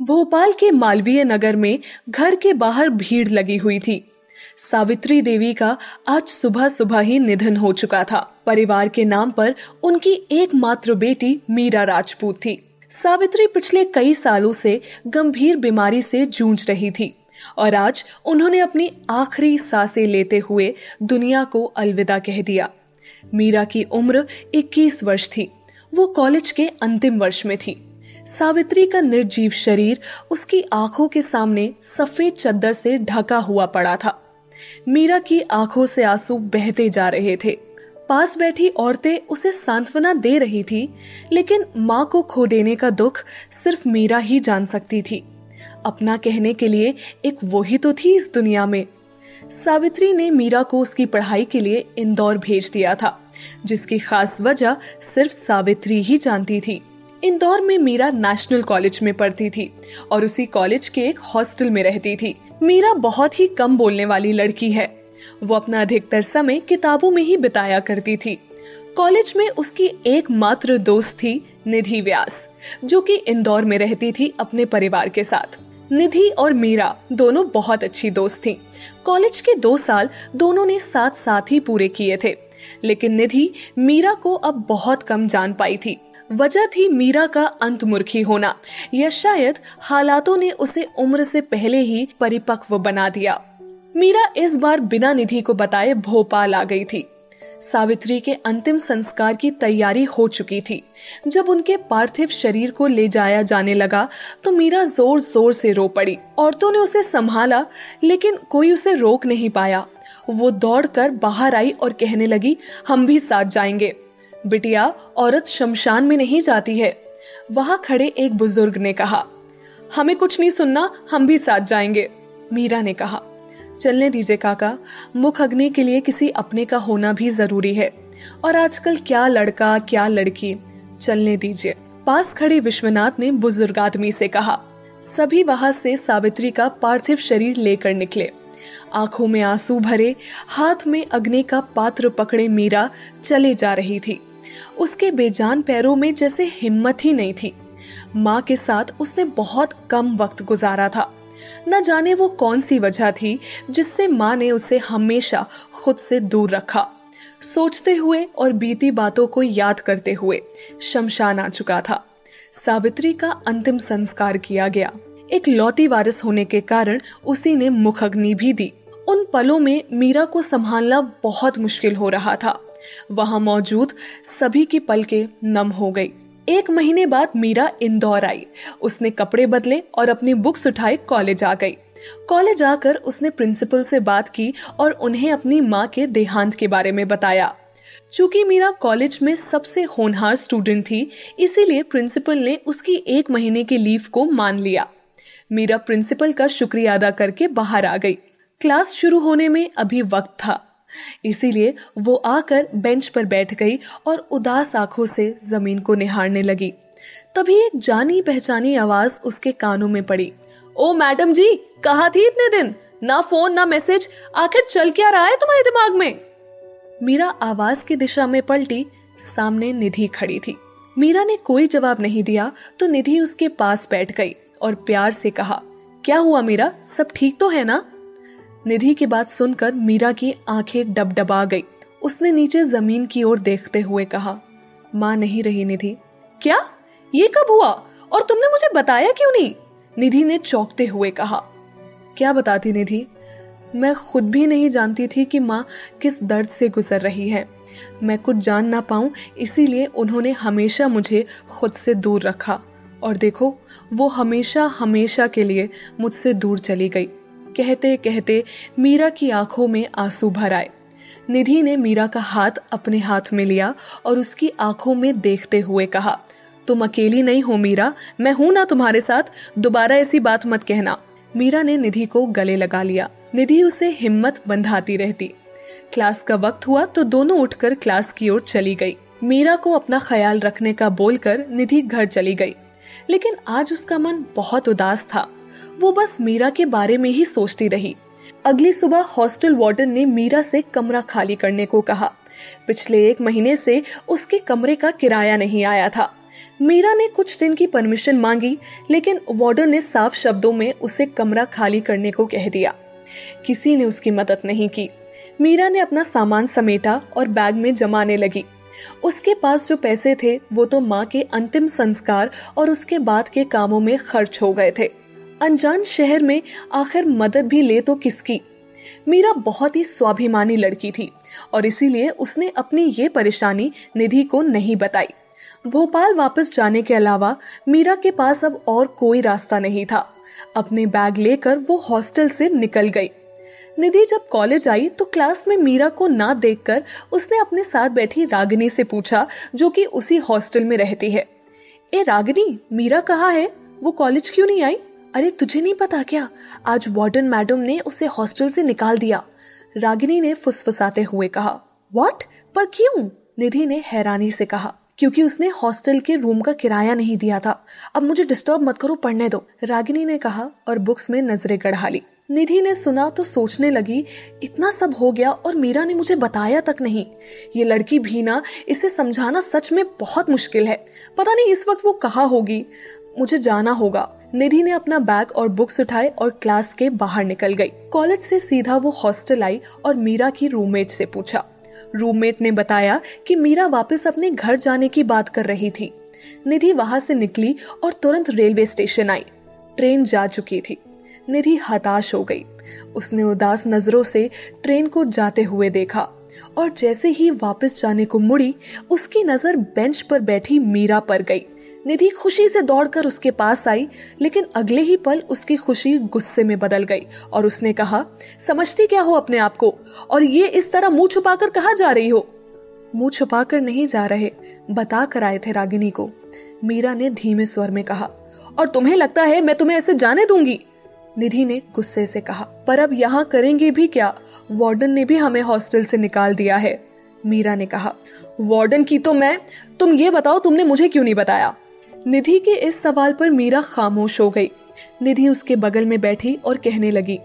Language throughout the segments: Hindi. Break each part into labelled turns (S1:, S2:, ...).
S1: भोपाल के मालवीय नगर में घर के बाहर भीड़ लगी हुई थी। सावित्री देवी का आज सुबह सुबह ही निधन हो चुका था। परिवार के नाम पर उनकी एकमात्र बेटी मीरा राजपूत थी। सावित्री पिछले कई सालों से गंभीर बीमारी से जूझ रही थी और आज उन्होंने अपनी आखिरी सांसें लेते हुए दुनिया को अलविदा कह दिया। मीरा की उम्र 21 वर्ष थी। वो कॉलेज के अंतिम वर्ष में थी। सावित्री का निर्जीव शरीर उसकी आंखों के सामने सफेद चादर से ढका हुआ पड़ा था। मीरा की आंखों से आंसू बहते जा रहे थे। पास बैठी औरतें उसे सांत्वना दे रही थी, लेकिन माँ को खो देने का दुख सिर्फ मीरा ही जान सकती थी। अपना कहने के लिए एक वो ही तो थी इस दुनिया में। सावित्री ने मीरा को उसकी पढ़ाई के लिए इंदौर भेज दिया था, जिसकी खास वजह सिर्फ सावित्री ही जानती थी। इंदौर में मीरा नेशनल कॉलेज में पढ़ती थी और उसी कॉलेज के एक हॉस्टल में रहती थी। मीरा बहुत ही कम बोलने वाली लड़की है। वो अपना अधिकतर समय किताबों में ही बिताया करती थी। कॉलेज में उसकी एकमात्र दोस्त थी निधि व्यास, जो कि इंदौर में रहती थी अपने परिवार के साथ। निधि और मीरा दोनों बहुत अच्छी दोस्त थीं। कॉलेज के 2 साल दोनों ने साथ साथ ही पूरे किए थे, लेकिन निधि मीरा को अब बहुत कम जान पाई थी। वजह थी मीरा का अंतर्मुखी होना, या शायद हालातों ने उसे उम्र से पहले ही परिपक्व बना दिया। मीरा इस बार बिना निधि को बताए भोपाल आ गई थी। सावित्री के अंतिम संस्कार की तैयारी हो चुकी थी। जब उनके पार्थिव शरीर को ले जाया जाने लगा तो मीरा जोर जोर से रो पड़ी। औरतों ने उसे संभाला, लेकिन कोई उसे रोक नहीं पाया। वो दौड़कर बाहर आई और कहने लगी, हम भी साथ जाएंगे। बिटिया, औरत शमशान में नहीं जाती है। वहां खड़े एक बुजुर्ग ने कहा। हमें कुछ नहीं सुनना, हम भी साथ जाएंगे। मीरा ने कहा, चलने दीजिए काका, मुख अग्नि के लिए किसी अपने का होना भी जरूरी है, और आजकल क्या लड़का क्या लड़की, चलने दीजिए। पास खड़े विश्वनाथ ने बुजुर्ग आदमी से कहा। सभी वहां से सावित्री का पार्थिव शरीर लेकर निकले। आंखों में आंसू भरे, हाथ में अग्नि का पात्र पकड़े मीरा चले जा रही थी। उसके बेजान पैरों में जैसे हिम्मत ही नहीं थी। माँ के साथ उसने बहुत कम वक्त गुजारा था। न जाने वो कौन सी वजह थी जिससे माँ ने उसे हमेशा खुद से दूर रखा। सोचते हुए और बीती बातों को याद करते हुए शमशान आ चुका था। सावित्री का अंतिम संस्कार किया गया। एक लौती वारिस होने के कारण उसी ने मुख अग्नि भी दी। उन पलों में मीरा को संभालना बहुत मुश्किल हो रहा था। वहां मौजूद सभी की पलकें नम हो गई। 1 महीने बाद मीरा इंदौर आई। उसने कपड़े बदले और अपनी बुक्स उठाए कॉलेज आ गई। कॉलेज आकर उसने प्रिंसिपल से बात की और उन्हें अपनी माँ के देहांत के बारे में बताया। चूंकि मीरा कॉलेज में सबसे होनहार स्टूडेंट थी, इसीलिए प्रिंसिपल ने उसकी 1 महीने की लीव को मान लिया। मीरा प्रिंसिपल का शुक्रिया अदा करके बाहर आ गई। क्लास शुरू होने में अभी वक्त था, इसीलिए वो आकर बेंच पर बैठ गई और उदास आंखों से जमीन को निहारने लगी। तभी एक जानी पहचानी आवाज उसके कानों में पड़ी। ओ मैडम जी, कहाँ थी इतने दिन? ना फोन ना मैसेज, आखिर चल क्या रहा है तुम्हारे दिमाग में? मीरा आवाज की दिशा में पलटी। सामने निधि खड़ी थी। मीरा ने कोई जवाब नहीं दिया तो निधि उसके पास बैठ गई और प्यार से कहा, क्या हुआ मीरा, सब ठीक तो है ना? निधि की बात सुनकर मीरा की आंखें डबडबा गई। उसने नीचे जमीन की ओर देखते हुए कहा, माँ नहीं रही निधि। क्या? ये कब हुआ और तुमने मुझे बताया क्यों नहीं? निधि ने चौंकते हुए कहा। क्या बताती निधि, मैं खुद भी नहीं जानती थी कि माँ किस दर्द से गुजर रही है। मैं कुछ जान ना पाऊं, इसीलिए उन्होंने हमेशा मुझे खुद से दूर रखा, और देखो वो हमेशा हमेशा के लिए मुझसे दूर चली गई। कहते कहते मीरा की आंखों में आंसू भर आए। निधि ने मीरा का हाथ अपने हाथ में लिया और उसकी आंखों में देखते हुए कहा, तुम अकेली नहीं हो मीरा, मैं हूं ना तुम्हारे साथ, दोबारा ऐसी बात मत कहना। मीरा ने निधि को गले लगा लिया। निधि उसे हिम्मत बंधाती रहती। क्लास का वक्त हुआ तो दोनों उठकर क्लास की ओर चली गई। मीरा को अपना ख्याल रखने का बोलकर निधि घर चली गई, लेकिन आज उसका मन बहुत उदास था। वो बस मीरा के बारे में ही सोचती रही। अगली सुबह हॉस्टल वार्डन ने मीरा से कमरा खाली करने को कहा। पिछले 1 महीने से उसके कमरे का किराया नहीं आया था। मीरा ने कुछ दिन की परमिशन मांगी, लेकिन वार्डन ने साफ शब्दों में उसे कमरा खाली करने को कह दिया। किसी ने उसकी मदद नहीं की। मीरा ने अपना सामान समेटा और बैग में जमाने लगी। उसके पास जो पैसे थे वो तो माँ के अंतिम संस्कार और उसके बाद के कामों में खर्च हो गए थे। अनजान शहर में आखिर मदद भी ले तो किसकी। मीरा बहुत ही स्वाभिमानी लड़की थी और इसीलिए उसने अपनी ये परेशानी निधि को नहीं बताई। भोपाल वापस जाने के अलावा मीरा के पास अब और कोई रास्ता नहीं था। अपने बैग लेकर वो हॉस्टल से निकल गई। निधि जब कॉलेज आई तो क्लास में मीरा को ना देखकर उसने अपने साथ बैठी रागिनी से पूछा, जो कि उसी हॉस्टल में रहती है। ए रागिनी, मीरा कहाँ है? वो कॉलेज क्यों नहीं आई? अरे तुझे नहीं पता क्या? आज वार्डन मैडम ने उसे हॉस्टल से निकाल दिया, रागिनी ने फुसफुसाते हुए कहा। व्हाट? पर क्यों? निधि ने हैरानी से कहा। क्योंकि उसने हॉस्टल के रूम का किराया नहीं दिया था। अब मुझे डिस्टर्ब मत करो, पढ़ने दो, रागिनी ने कहा और बुक्स में नजरें गड़ा ली। निधि ने सुना तो सोचने लगी, इतना सब हो गया और मीरा ने मुझे बताया तक नहीं। ये लड़की भी ना, इसे समझाना सच में बहुत मुश्किल है। पता नहीं इस वक्त वो कहाँ होगी। मुझे जाना होगा। निधि ने अपना बैग और बुक्स उठाए और क्लास के बाहर निकल गई। कॉलेज से सीधा वो हॉस्टल आई और मीरा की रूममेट से पूछा। रूममेट ने बताया कि मीरा वापस अपने घर जाने की बात कर रही थी। निधि वहां से निकली और तुरंत रेलवे स्टेशन आई। ट्रेन जा चुकी थी। निधि हताश हो गई। उसने उदास नजरों से ट्रेन को जाते हुए देखा और जैसे ही वापस जाने को मुड़ी, उसकी नजर बेंच पर बैठी मीरा पर गई। निधि खुशी से दौड़कर उसके पास आई, लेकिन अगले ही पल उसकी खुशी गुस्से में बदल गई और उसने कहा, समझती क्या हो अपने आप को? और ये इस तरह मुंह छुपाकर कहाँ जा रही हो? मुंह छुपाकर नहीं जा रहे, बता कर आए थे रागिनी को, मीरा ने धीमे स्वर में कहा। और तुम्हें लगता है मैं तुम्हें ऐसे जाने दूंगी? निधि ने गुस्से से कहा। पर अब यहाँ करेंगे भी क्या? वार्डन ने भी हमें हॉस्टल से निकाल दिया है, मीरा ने कहा। वार्डन की तो तुम ये बताओ, तुमने मुझे क्यों नहीं बताया? निधि के इस सवाल पर मीरा खामोश हो गई। निधि उसके बगल में बैठी और कहने लगी,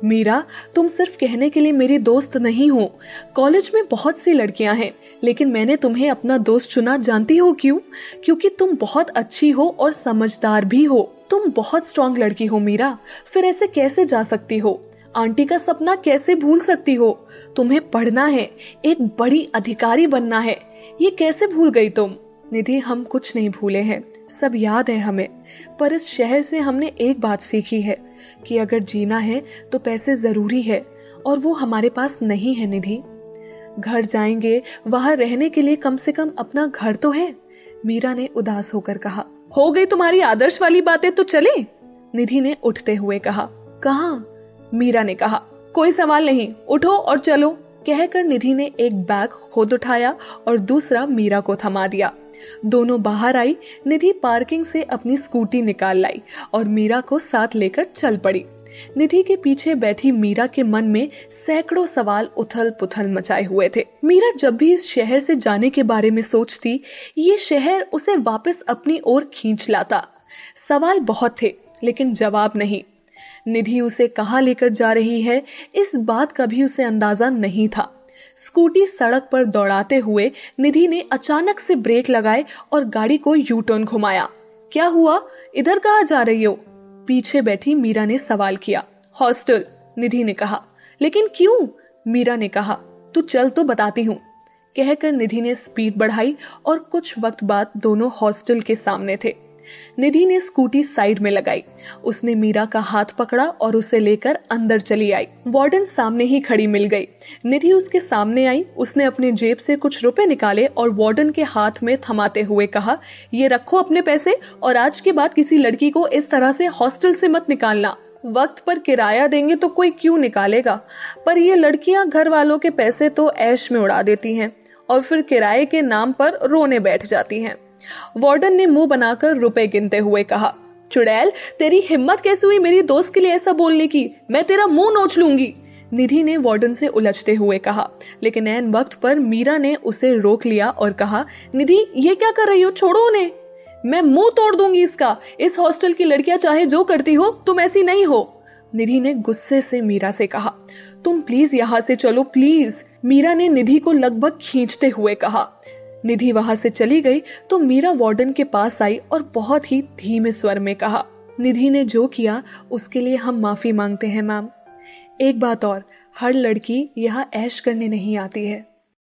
S1: मीरा, तुम सिर्फ कहने के लिए मेरी दोस्त नहीं हो। कॉलेज में बहुत सी लड़कियां हैं, लेकिन मैंने तुम्हें अपना दोस्त चुना। जानती हो क्यों? क्योंकि तुम बहुत अच्छी हो और समझदार भी हो। तुम बहुत स्ट्रांग लड़की हो मीरा, फिर ऐसे कैसे जा सकती हो? आंटी का सपना कैसे भूल सकती हो? तुम्हें पढ़ना है, एक बड़ी अधिकारी बनना है, ये कैसे भूल गई तुम? निधि, हम कुछ नहीं भूले हैं, सब याद है हमें। पर इस शहर से हमने एक बात सीखी है कि अगर जीना है तो पैसे जरूरी है, और वो हमारे पास नहीं है निधि। घर जाएंगे, वहां रहने के लिए कम से कम अपना घर तो है, मीरा ने उदास होकर कहा। हो गई तुम्हारी आदर्श वाली बातें, तो चले, निधि ने उठते हुए कहा। कहाँ? मीरा ने कहा। कोई सवाल नहीं, उठो और चलो, कहकर निधि ने एक बैग खुद उठाया और दूसरा मीरा को थमा दिया। दोनों बाहर आई। निधि पार्किंग से अपनी स्कूटी निकाल लाई और मीरा को साथ लेकर चल पड़ी। निधि के पीछे बैठी मीरा के मन में सैकड़ों सवाल उथल पुथल मचाए हुए थे। मीरा जब भी इस शहर से जाने के बारे में सोचती, ये शहर उसे वापस अपनी ओर खींच लाता। सवाल बहुत थे, लेकिन जवाब नहीं। निधि उसे कहाँ लेकर जा रही है, इस बात का भी उसे अंदाजा नहीं था। स्कूटी सड़क पर दौड़ाते हुए निधि ने अचानक से ब्रेक लगाए और गाड़ी को यू टर्न घुमाया। क्या हुआ? इधर कहाँ जा रही हो? पीछे बैठी मीरा ने सवाल किया। हॉस्टल, निधि ने कहा। लेकिन क्यों? मीरा ने कहा। तू चल तो बताती हूँ, कहकर निधि ने स्पीड बढ़ाई और कुछ वक्त बाद दोनों हॉस्टल के सामने थे। निधि ने स्कूटी साइड में लगाई। उसने मीरा का हाथ पकड़ा और उसे लेकर अंदर चली आई। वार्डन सामने ही खड़ी मिल गई। निधि उसके सामने आई। उसने अपने जेब से कुछ रुपए निकाले और वार्डन के हाथ में थमाते हुए कहा, ये रखो अपने पैसे, और आज के बाद किसी लड़की को इस तरह से हॉस्टल से मत निकालना। वक्त पर किराया देंगे तो कोई क्यों निकालेगा, पर ये लड़कियां घर वालों के पैसे तो ऐश में उड़ा देती हैं और फिर किराए के नाम पर रोने बैठ जाती हैं। वार्डन ने मुंह बनाकर रुपए गिनते हुए कहा। चुड़ैल, तेरी हिम्मत कैसे हुई मेरी दोस्त के लिए ऐसा बोलने की? मैं तेरा मुंह नोच लूंगी, निधि ने वार्डन से उलझते हुए कहा। लेकिन ऐन वक्त पर मीरा ने उसे रोक लिया और कहा, निधि ये क्या कर रही हो? छोड़ो उन्हें, मैं मुंह तोड़ दूंगी इसका। इस हॉस्टल की लड़कियां चाहे जो करती हो, तुम ऐसी नहीं हो, निधि ने गुस्से से मीरा से कहा। तुम प्लीज यहाँ से चलो, प्लीज, मीरा ने निधि को लगभग खींचते हुए कहा। निधि वहां से चली गई तो मीरा वार्डन के पास आई और बहुत ही धीमे स्वर में कहा, निधि ने जो किया उसके लिए हम माफी मांगते हैं मैम। एक बात और, हर लड़की यहाँ ऐश करने नहीं आती है।